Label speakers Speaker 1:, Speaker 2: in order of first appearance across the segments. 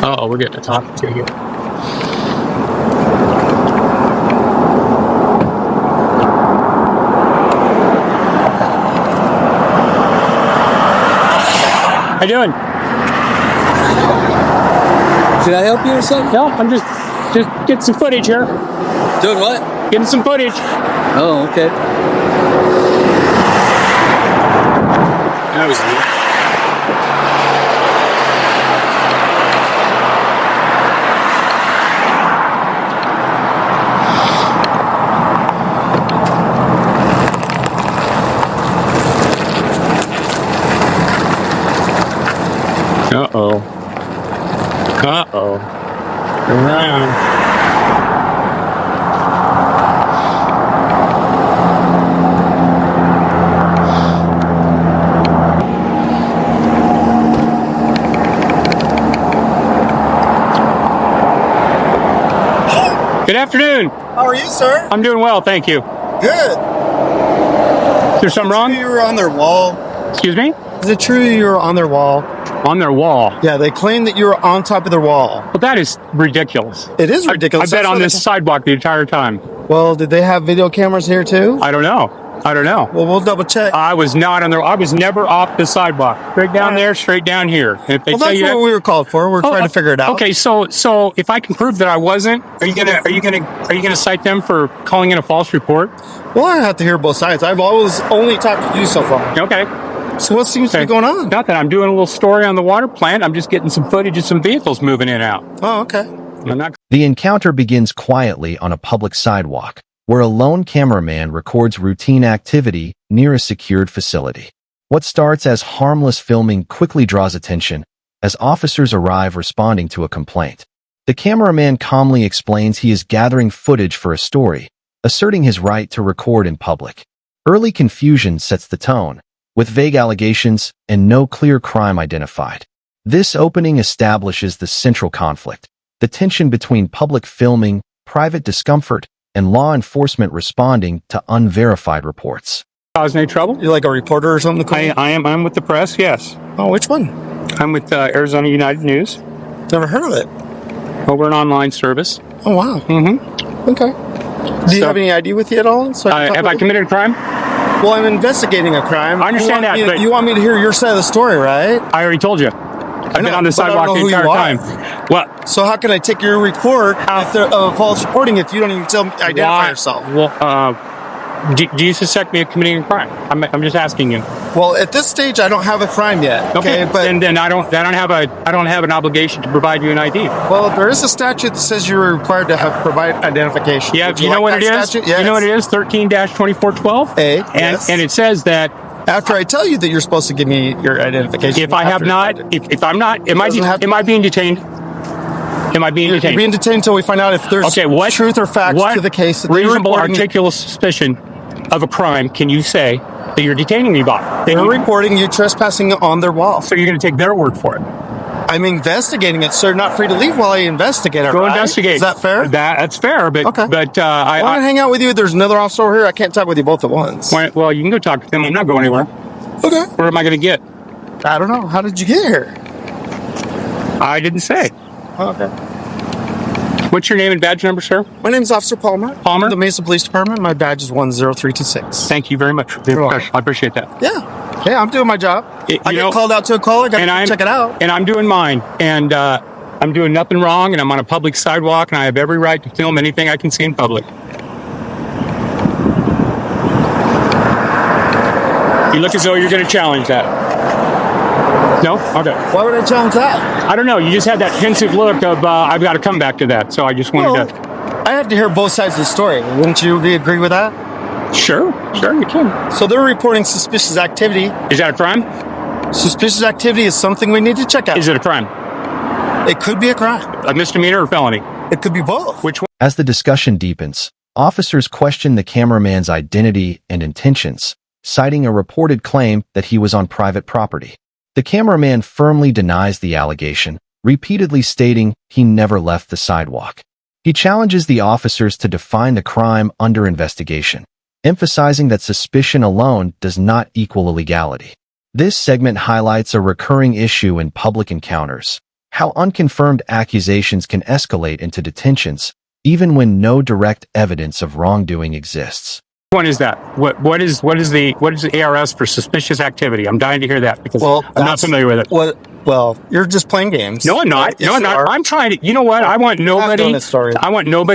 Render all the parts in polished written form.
Speaker 1: Uh-oh, we're getting a talking to here. How you doing?
Speaker 2: Should I help you or something?
Speaker 1: No, I'm just getting some footage here.
Speaker 2: Doing what?
Speaker 1: Getting some footage.
Speaker 2: Oh, okay.
Speaker 1: That was neat. Uh-oh. Uh-oh. Around. Good afternoon.
Speaker 3: How are you, sir?
Speaker 1: I'm doing well, thank you.
Speaker 3: Good.
Speaker 1: Is there something wrong?
Speaker 3: You were on their wall.
Speaker 1: Excuse me?
Speaker 3: Is it true you were on their wall?
Speaker 1: On their wall.
Speaker 3: Yeah, they claim that you were on top of their wall.
Speaker 1: Well, that is ridiculous.
Speaker 3: It is ridiculous.
Speaker 1: I've been on this sidewalk the entire time.
Speaker 3: Well, did they have video cameras here too?
Speaker 1: I don't know.
Speaker 3: Well, we'll double check.
Speaker 1: I was not on there. I was never off the sidewalk. Straight down there, straight down here. If they
Speaker 3: Well,
Speaker 1: tell
Speaker 3: that's
Speaker 1: you
Speaker 3: what we were called for. We're trying to figure it out.
Speaker 1: Okay, so if I can prove that I wasn't, are you gonna cite them for calling in a false report?
Speaker 3: Well, I have to hear both sides. I've always only talked to you so far.
Speaker 1: Okay.
Speaker 3: So what seems to be going on?
Speaker 1: Nothing. I'm doing a little story on the water plant. I'm just getting some footage of some vehicles moving in and out.
Speaker 3: Oh, okay.
Speaker 1: I'm not.
Speaker 4: The encounter begins quietly on a public sidewalk, where a lone cameraman records routine activity near a secured facility. What starts as harmless filming quickly draws attention as officers arrive responding to a complaint. The cameraman calmly explains he is gathering footage for a story, asserting his right to record in public. Early confusion sets the tone, with vague allegations and no clear crime identified. This opening establishes the central conflict, the tension between public filming, private discomfort, and law enforcement responding to unverified reports.
Speaker 1: Causing any trouble?
Speaker 3: You're like a reporter or something?
Speaker 1: I'm with the press, yes.
Speaker 3: Oh, which one?
Speaker 1: I'm with Arizona United News.
Speaker 3: Never heard of it.
Speaker 1: Well, we're an online service.
Speaker 3: Oh, wow.
Speaker 1: Mm-hmm.
Speaker 3: Okay. Do you have any ID with you at all? So
Speaker 1: have I committed a crime?
Speaker 3: Well, I'm investigating a crime.
Speaker 1: I understand that, but
Speaker 3: you want me to hear your side of the story, right?
Speaker 1: I already told you. I've been on the sidewalk the entire time. What?
Speaker 3: So how can I take your report if they're false reporting if you don't even identify yourself?
Speaker 1: Well, do you suspect me of committing a crime? I'm just asking you.
Speaker 3: Well, at this stage, I don't have a crime yet.
Speaker 1: Okay, but then I don't have an obligation to provide you an ID.
Speaker 3: Well, there is a statute that says you're required to provide identification.
Speaker 1: Yeah, you know what it is?
Speaker 3: Yes.
Speaker 1: You know what it is? 13-2412.
Speaker 3: Yes.
Speaker 1: And it says that
Speaker 3: after I tell you that you're supposed to give me your identification.
Speaker 1: If I have not, if I'm not, am I being detained? Am I being detained?
Speaker 3: You're being detained until we find out if there's truth or facts to the case.
Speaker 1: What reasonable, articulable suspicion of a crime can you say that you're detaining me by?
Speaker 3: They're reporting you trespassing on their wall.
Speaker 1: So you're going to take their word for it?
Speaker 3: I'm investigating it, so you're not free to leave while I investigate it.
Speaker 1: Go investigate.
Speaker 3: Is that fair?
Speaker 1: That's fair, but
Speaker 3: okay.
Speaker 1: But
Speaker 3: I want to hang out with you. There's another officer over here. I can't talk with you both at once.
Speaker 1: Well, you can go talk to them. I'm not going anywhere.
Speaker 3: Okay.
Speaker 1: Where am I going to get?
Speaker 3: I don't know. How did you get here?
Speaker 1: I didn't say.
Speaker 3: Okay.
Speaker 1: What's your name and badge number, sir?
Speaker 3: My name is Officer Palmer.
Speaker 1: Palmer?
Speaker 3: The Mesa Police Department. My badge is 10326.
Speaker 1: Thank you very much. I appreciate that.
Speaker 3: Yeah. Yeah, I'm doing my job. I get called out to a call. I got to check it out.
Speaker 1: And I'm doing mine. And I'm doing nothing wrong. And I'm on a public sidewalk. And I have every right to film anything I can see in public. You look as though you're going to challenge that. No? Okay.
Speaker 3: Why would I challenge that?
Speaker 1: I don't know. You just had that pensive look of, I've got to come back to that. So I just wanted to...
Speaker 3: I have to hear both sides of the story. Wouldn't you agree with that?
Speaker 1: Sure, you can.
Speaker 3: So they're reporting suspicious activity.
Speaker 1: Is that a crime?
Speaker 3: Suspicious activity is something we need to check out.
Speaker 1: Is it a crime?
Speaker 3: It could be a crime.
Speaker 1: A misdemeanor or felony?
Speaker 3: It could be both.
Speaker 1: Which one?
Speaker 4: As the discussion deepens, officers question the cameraman's identity and intentions, citing a reported claim that he was on private property. The cameraman firmly denies the allegation, repeatedly stating he never left the sidewalk. He challenges the officers to define the crime under investigation, emphasizing that suspicion alone does not equal illegality. This segment highlights a recurring issue in public encounters: how unconfirmed accusations can escalate into detentions, even when no direct evidence of wrongdoing exists.
Speaker 1: One is that. What is the ARS for suspicious activity? I'm dying to hear that because I'm not familiar with it.
Speaker 3: Well, you're just playing games.
Speaker 1: No, I'm not.
Speaker 3: Right?
Speaker 1: No,
Speaker 3: Yes,
Speaker 1: I'm not. I'm trying to. You know what? I want nobody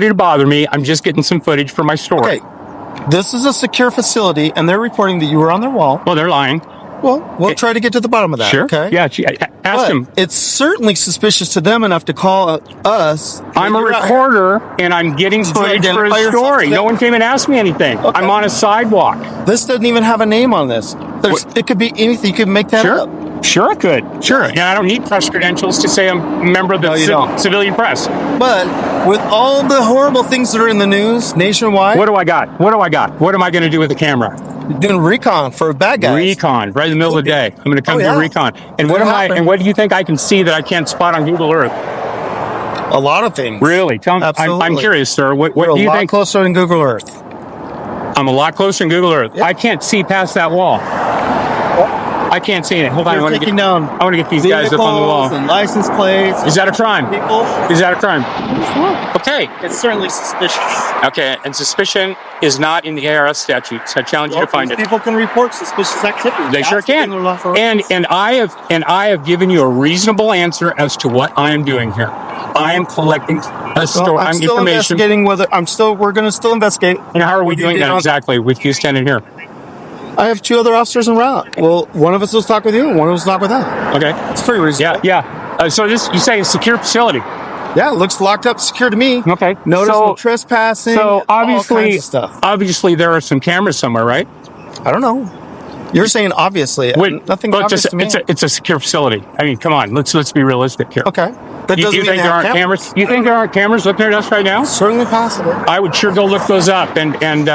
Speaker 1: to bother me. I'm just getting some footage for my story.
Speaker 3: Okay. This is a secure facility, and they're reporting that you were on their wall.
Speaker 1: Well, they're lying.
Speaker 3: Well, we'll try to get to the bottom of that.
Speaker 1: Sure.
Speaker 3: Okay.
Speaker 1: Yeah. Ask them.
Speaker 3: It's certainly suspicious to them enough to call us.
Speaker 1: I'm a reporter, and I'm getting footage for a story. No one came and asked me anything. Okay. I'm on a sidewalk.
Speaker 3: This doesn't even have a name on this. It could be anything. You could make that up.
Speaker 1: Sure, I could. Sure. And I don't need press credentials to say I'm a member of the civilian press.
Speaker 3: But with all the horrible things that are in the news nationwide.
Speaker 1: What do I got? What am I going to do with the camera?
Speaker 3: You're doing recon for bad guys.
Speaker 1: Recon, right in the middle of the day. I'm going to come do recon. And what do you think I can see that I can't spot on Google Earth?
Speaker 3: A lot of things.
Speaker 1: Really? Tell me. I'm curious, sir. What do you think?
Speaker 3: You're a lot closer than Google Earth.
Speaker 1: I'm a lot closer than Google Earth. Yep. I can't see past that wall. I can't see it. Hold on. I want to get these guys up on the wall.
Speaker 3: And license plates.
Speaker 1: Is that a crime? Is that a crime? Okay.
Speaker 3: It's certainly suspicious.
Speaker 1: Okay. And suspicion is not in the ARS statutes. I challenge you to find it.
Speaker 3: People can report suspicious activity.
Speaker 1: They sure can. And I have given you a reasonable answer as to what I am doing here. I am collecting a story.
Speaker 3: I'm still investigating whether we're going to still investigate.
Speaker 1: And how are we doing that exactly with you standing here?
Speaker 3: I have 2 other officers en route. Well, one of us will talk with you, and one of us talk with them.
Speaker 1: Okay,
Speaker 3: it's pretty reasonable.
Speaker 1: Yeah. So you say a secure facility?
Speaker 3: Yeah, it looks locked up, secure to me.
Speaker 1: Okay.
Speaker 3: Notice no trespassing.
Speaker 1: So obviously,
Speaker 3: all kinds of stuff.
Speaker 1: Obviously, there are some cameras somewhere, right?
Speaker 3: I don't know. You're saying obviously. Nothing obvious to me.
Speaker 1: It's a secure facility. I mean, come on. Let's be realistic here.
Speaker 3: Okay.
Speaker 1: That doesn't mean there aren't cameras? You think there aren't cameras looking at us right now?
Speaker 3: Certainly possible.
Speaker 1: I would sure go look those up and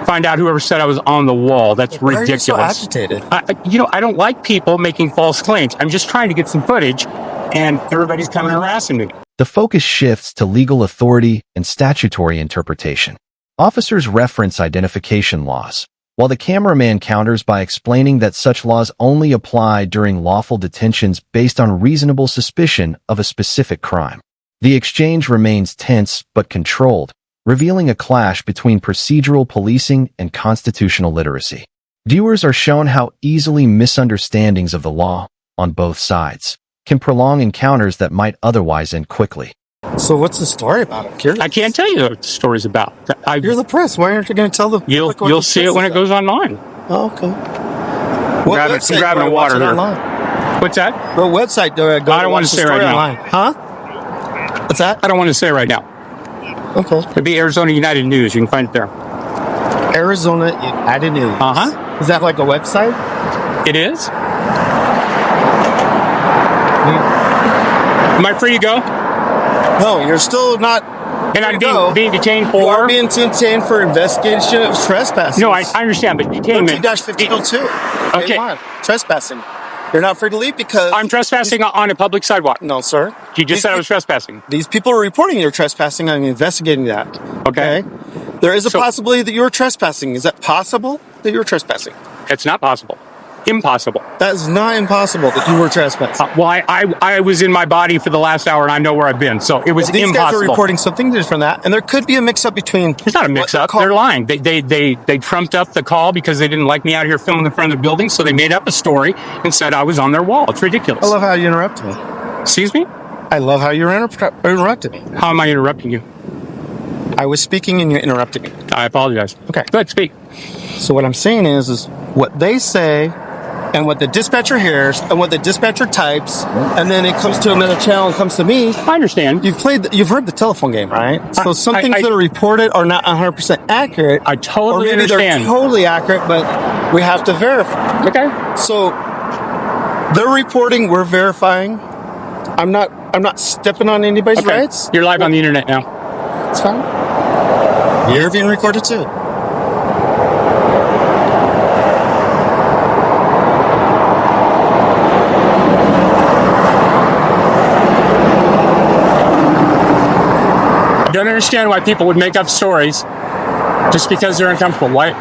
Speaker 1: find out whoever said I was on the wall. That's ridiculous.
Speaker 3: Why are you so agitated?
Speaker 1: I don't like people making false claims. I'm just trying to get some footage, and everybody's coming harassing me.
Speaker 4: The focus shifts to legal authority and statutory interpretation. Officers reference identification laws, while the cameraman counters by explaining that such laws only apply during lawful detentions based on reasonable suspicion of a specific crime. The exchange remains tense but controlled, revealing a clash between procedural policing and constitutional literacy. Viewers are shown how easily misunderstandings of the law, on both sides, can prolong encounters that might otherwise end quickly.
Speaker 3: So what's the story about? I'm curious.
Speaker 1: I can't tell you what the story's about.
Speaker 3: You're the press. Why aren't you going to tell the public what
Speaker 1: You'll see it when it goes online.
Speaker 3: Oh, okay.
Speaker 1: I'm grabbing a water there. What's that?
Speaker 3: What website do I go
Speaker 1: I don't want to say right
Speaker 3: now. Huh? What's that?
Speaker 1: I don't want to say right now.
Speaker 3: Okay.
Speaker 1: It'd be Arizona United News. You can find it there.
Speaker 3: Arizona United News.
Speaker 1: Uh-huh.
Speaker 3: Is that like a website?
Speaker 1: It is. Am I free to go?
Speaker 3: No, you're still not.
Speaker 1: And I'm being detained for?
Speaker 3: You are being detained for investigation of trespassing.
Speaker 1: No, I understand, but detainment.
Speaker 3: 1502. Okay. Come on. Trespassing. You're not free to leave because...
Speaker 1: I'm trespassing on a public sidewalk.
Speaker 3: No, sir.
Speaker 1: You just said I was trespassing.
Speaker 3: These people are reporting you're trespassing. I'm investigating that.
Speaker 1: Okay.
Speaker 3: There is a possibility that you were trespassing. Is that possible that you were trespassing?
Speaker 1: It's not possible. Impossible.
Speaker 3: That is not impossible that you were trespassing.
Speaker 1: Well, I was in my body for the last hour and I know where I've been, so it was impossible.
Speaker 3: These guys are reporting something different from that, and there could be a mix-up between...
Speaker 1: It's not a mix-up. They're lying. They trumped up the call because they didn't like me out here filming in front of the building, so they made up a story and said I was on their wall. It's ridiculous.
Speaker 3: I love how you interrupted me.
Speaker 1: Excuse me?
Speaker 3: I love how you interrupted me.
Speaker 1: How am I interrupting you?
Speaker 3: I was speaking and you interrupted me.
Speaker 1: I apologize.
Speaker 3: Okay.
Speaker 1: Go ahead, speak.
Speaker 3: So what I'm saying is what they say and what the dispatcher hears and what the dispatcher types, and then it comes to another channel and comes to me.
Speaker 1: I understand.
Speaker 3: You've heard the telephone game, right? So some things that are reported are not 100% accurate.
Speaker 1: I totally
Speaker 3: or maybe
Speaker 1: understand.
Speaker 3: They're totally accurate, but we have to verify.
Speaker 1: Okay.
Speaker 3: So they're reporting, we're verifying. I'm not stepping on anybody's rights.
Speaker 1: You're live on the internet now.
Speaker 3: It's fine. You're being recorded too.
Speaker 1: I don't understand why people would make up stories just because they're uncomfortable. Why?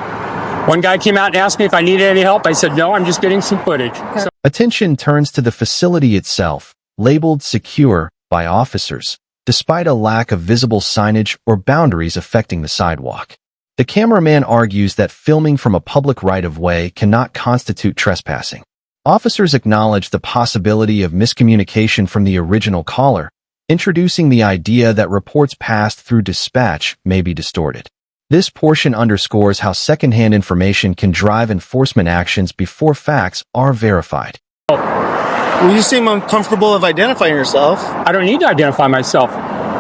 Speaker 1: One guy came out and asked me if I needed any help. I said, no, I'm just getting some footage.
Speaker 4: Attention turns to the facility itself, labeled secure by officers, despite a lack of visible signage or boundaries affecting the sidewalk. The cameraman argues that filming from a public right-of-way cannot constitute trespassing. Officers acknowledge the possibility of miscommunication from the original caller, introducing the idea that reports passed through dispatch may be distorted. This portion underscores how secondhand information can drive enforcement actions before facts are verified.
Speaker 3: Well, you seem uncomfortable of identifying yourself.
Speaker 1: I don't need to identify myself.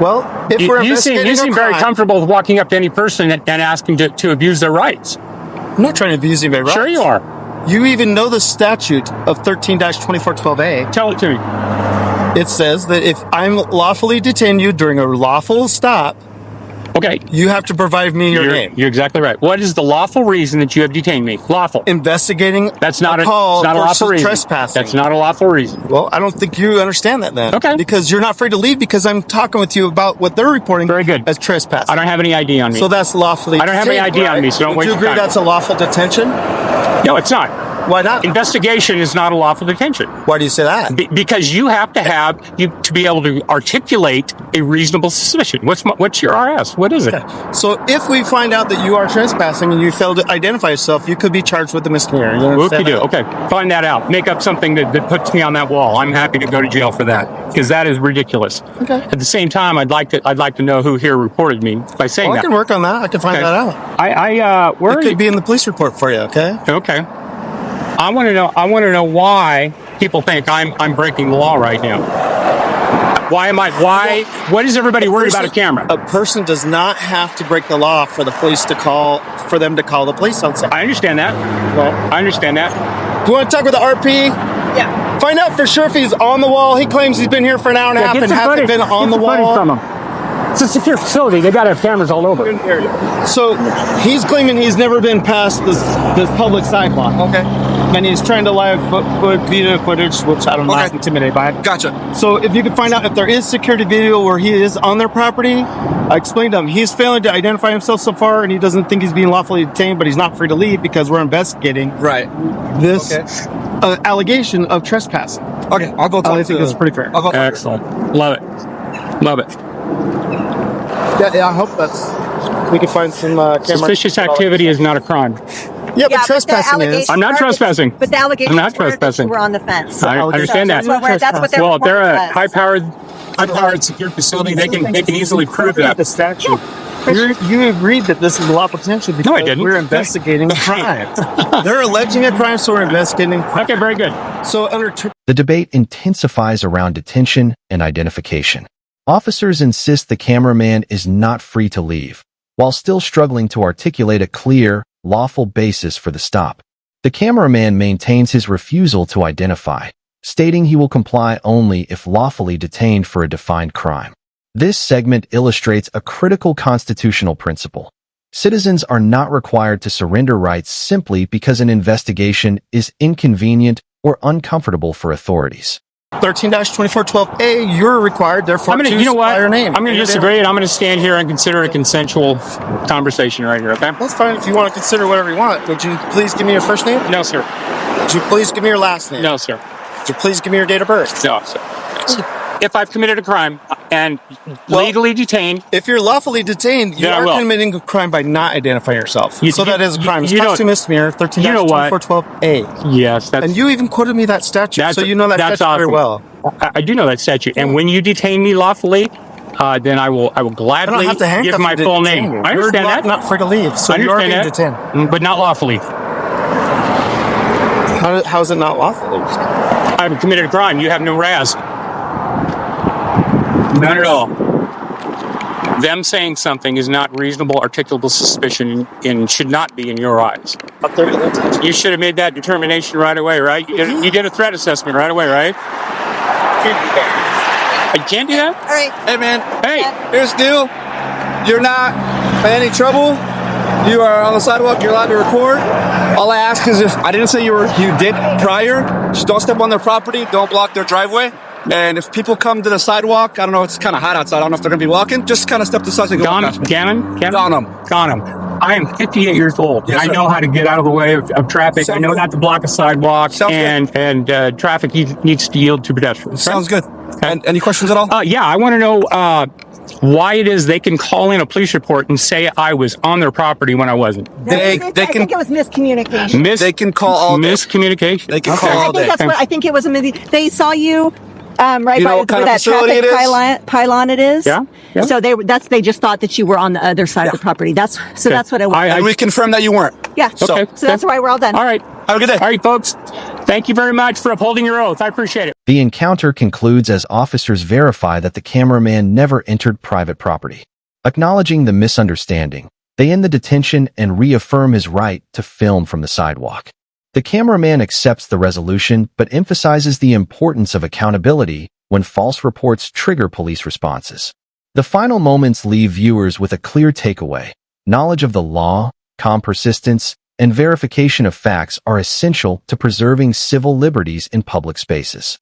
Speaker 3: Well, if we're investigating
Speaker 1: you seem
Speaker 3: a
Speaker 1: very
Speaker 3: crime-
Speaker 1: comfortable with walking up to any person and asking to abuse their rights.
Speaker 3: I'm not trying to abuse anybody's rights.
Speaker 1: Sure you are.
Speaker 3: You even know the statute of 13-2412A.
Speaker 1: Tell it to me.
Speaker 3: It says that if I'm lawfully detained you during a lawful stop,
Speaker 1: Okay.
Speaker 3: you have to provide me your name.
Speaker 1: You're exactly right. What is the lawful reason that you have detained me? Lawful.
Speaker 3: Investigating
Speaker 1: That's not
Speaker 3: a
Speaker 1: a,
Speaker 3: call
Speaker 1: it's not a lawful
Speaker 3: versus
Speaker 1: reason.
Speaker 3: trespassing.
Speaker 1: That's not a lawful reason.
Speaker 3: Well, I don't think you understand that then.
Speaker 1: Okay.
Speaker 3: Because you're not free to leave because I'm talking with you about what they're reporting
Speaker 1: Very good.
Speaker 3: as trespassing.
Speaker 1: I don't have any ID on me.
Speaker 3: So that's lawfully
Speaker 1: I don't have any
Speaker 3: detained,
Speaker 1: ID on
Speaker 3: right?
Speaker 1: me, so don't
Speaker 3: Would
Speaker 1: waste
Speaker 3: you
Speaker 1: your
Speaker 3: agree
Speaker 1: time.
Speaker 3: that's a lawful detention?
Speaker 1: No, it's not.
Speaker 3: Why not?
Speaker 1: Investigation is not a lawful detention.
Speaker 3: Why do you say that?
Speaker 1: Because you have to be able to articulate a reasonable suspicion. What's your RS? What is it?
Speaker 3: Okay. So if we find out that you are trespassing and you fail to identify yourself, you could be charged with a misdemeanor. You
Speaker 1: What can
Speaker 3: understand
Speaker 1: you do?
Speaker 3: that?
Speaker 1: Okay, find that out. Make up something that puts me on that wall. I'm happy to go to jail for that because that is ridiculous.
Speaker 3: Okay.
Speaker 1: At the same time, I'd like to know who here reported me by saying
Speaker 3: Well, I
Speaker 1: that.
Speaker 3: can work on that. I can find
Speaker 1: Okay.
Speaker 3: that out.
Speaker 1: Where
Speaker 3: It
Speaker 1: are
Speaker 3: could
Speaker 1: you?
Speaker 3: be in the police report for you, okay?
Speaker 1: Okay. I want to know why people think I'm breaking the law right now. What is everybody worried about a camera?
Speaker 3: A person does not have to break the law for the police to for them to call the police on something.
Speaker 1: I understand that.
Speaker 3: Well,
Speaker 1: I understand that.
Speaker 3: do you want to talk with the RP?
Speaker 5: Yeah.
Speaker 3: Find out for sure if he's on the wall. He claims he's been here for an hour and a half and hasn't been on the wall.
Speaker 1: From him. It's a secure facility. They got to have cameras all over.
Speaker 3: So he's claiming he's never been past this public sidewalk.
Speaker 5: Okay.
Speaker 3: And he's trying to live video footage, which I don't know, I'm intimidated by it.
Speaker 5: Gotcha.
Speaker 3: So if you can find out if there is security video where he is on their property, I explained to him he's failing to identify himself so far, and he doesn't think he's being lawfully detained, but he's not free to leave because we're investigating
Speaker 5: Right.
Speaker 3: this allegation of trespassing.
Speaker 5: Okay. I'll go talk
Speaker 3: I
Speaker 5: to
Speaker 3: think that's pretty fair.
Speaker 5: I'll go talk
Speaker 1: Excellent. Love it. Love it.
Speaker 3: Yeah, I hope we can find some camera.
Speaker 1: Suspicious activity is not a crime.
Speaker 3: Yeah, but trespassing is.
Speaker 1: I'm not trespassing.
Speaker 6: But the allegations
Speaker 1: I'm not
Speaker 6: were that
Speaker 1: trespassing.
Speaker 6: you were on the fence.
Speaker 1: I understand that.
Speaker 6: That's what their
Speaker 1: Well, if they're a
Speaker 6: report
Speaker 1: high-powered secure facility, they can easily prove that.
Speaker 3: The statute. You agreed that this is a law potential because
Speaker 1: No, I didn't.
Speaker 3: we're investigating a crime. They're alleging a crime, so we're investigating.
Speaker 1: Okay, very good.
Speaker 3: So under
Speaker 4: The debate intensifies around detention and identification. Officers insist the cameraman is not free to leave, while still struggling to articulate a clear, lawful basis for the stop. The cameraman maintains his refusal to identify, stating he will comply only if lawfully detained for a defined crime. This segment illustrates a critical constitutional principle. Citizens are not required to surrender rights simply because an investigation is inconvenient or uncomfortable for authorities.
Speaker 3: 13-2412A, you're required, therefore, to supply your name.
Speaker 1: I'm going to disagree, and I'm going to stand here and consider a consensual conversation right here, okay?
Speaker 3: That's fine if you want to consider whatever you want. Would you please give me your first name?
Speaker 1: No, sir.
Speaker 3: Would you please give me your last name?
Speaker 1: No, sir.
Speaker 3: Would you please give me your date of birth?
Speaker 1: No, sir. If I've committed a crime and legally detained,
Speaker 3: If you're lawfully detained, you
Speaker 1: Then I
Speaker 3: are
Speaker 1: will.
Speaker 3: committing a crime by not identifying yourself. So that is a crime. It's
Speaker 1: you know-
Speaker 3: constitutional misdemeanor, 13-2412A.
Speaker 1: yes, that's
Speaker 3: And you even quoted me that statute, so you know that
Speaker 1: that's
Speaker 3: statute very
Speaker 1: awesome.
Speaker 3: well.
Speaker 1: I do know that statute. And when you detain me lawfully, then I will
Speaker 3: I don't
Speaker 1: gladly
Speaker 3: have to handcuff
Speaker 1: give my
Speaker 3: you to
Speaker 1: full
Speaker 3: detain
Speaker 1: name.
Speaker 3: you.
Speaker 1: I
Speaker 3: You're
Speaker 1: understand that.
Speaker 3: not free to leave, so
Speaker 1: I
Speaker 3: you are being
Speaker 1: understand that.
Speaker 3: detained.
Speaker 1: But not lawfully.
Speaker 3: How is it not lawful?
Speaker 1: I haven't committed a crime. You have no RAS. None at all. Them saying something is not reasonable, articulable suspicion and should not be in your eyes. You should have made that determination right away, right? You did a threat assessment right away, right? I can't do that?
Speaker 6: All right.
Speaker 5: Hey, man.
Speaker 1: Hey,
Speaker 5: Here's the deal. You're not in any trouble. You are on the sidewalk. You're allowed to record. All I ask is if I didn't say you did prior, just don't step on their property. Don't block their driveway. And if people come to the sidewalk, I don't know, it's kind of hot outside. I don't know if they're going to be walking. Just kind of step to the side. And go,
Speaker 1: Gannon?
Speaker 5: Got 'em.
Speaker 1: Got him. I am 58 years old.
Speaker 5: Yes,
Speaker 1: I
Speaker 5: sir.
Speaker 1: know how to get out of the way of traffic. I know not to block a sidewalk,
Speaker 5: Sounds
Speaker 1: and traffic needs to yield to pedestrians.
Speaker 5: Sounds good. And any questions at all?
Speaker 1: Yeah, I want to know why it is they can call in a police report and say I was on their property when I wasn't.
Speaker 5: They
Speaker 6: I
Speaker 5: can
Speaker 6: think it was miscommunication.
Speaker 5: they can call all day.
Speaker 1: Miscommunication.
Speaker 5: They can
Speaker 1: Okay.
Speaker 5: call
Speaker 6: I
Speaker 5: all
Speaker 6: think
Speaker 5: day.
Speaker 6: that's what I think it was. They saw you right
Speaker 5: You know
Speaker 6: by
Speaker 5: what kind
Speaker 6: where
Speaker 5: of
Speaker 6: that
Speaker 5: facility
Speaker 6: traffic
Speaker 5: it is?
Speaker 6: pylon it is.
Speaker 1: Yeah, yeah.
Speaker 6: So they just thought that you were on the other side of the property. That's what it was.
Speaker 5: And we confirm that you weren't.
Speaker 6: Yeah.
Speaker 5: So-
Speaker 6: So that's why we're all done.
Speaker 1: All right.
Speaker 5: Have a good day.
Speaker 1: All right, folks. Thank you very much for upholding your oath. I appreciate it.
Speaker 4: The encounter concludes as officers verify that the cameraman never entered private property. Acknowledging the misunderstanding, they end the detention and reaffirm his right to film from the sidewalk. The cameraman accepts the resolution but emphasizes the importance of accountability when false reports trigger police responses. The final moments leave viewers with a clear takeaway. Knowledge of the law, calm persistence, and verification of facts are essential to preserving civil liberties in public spaces.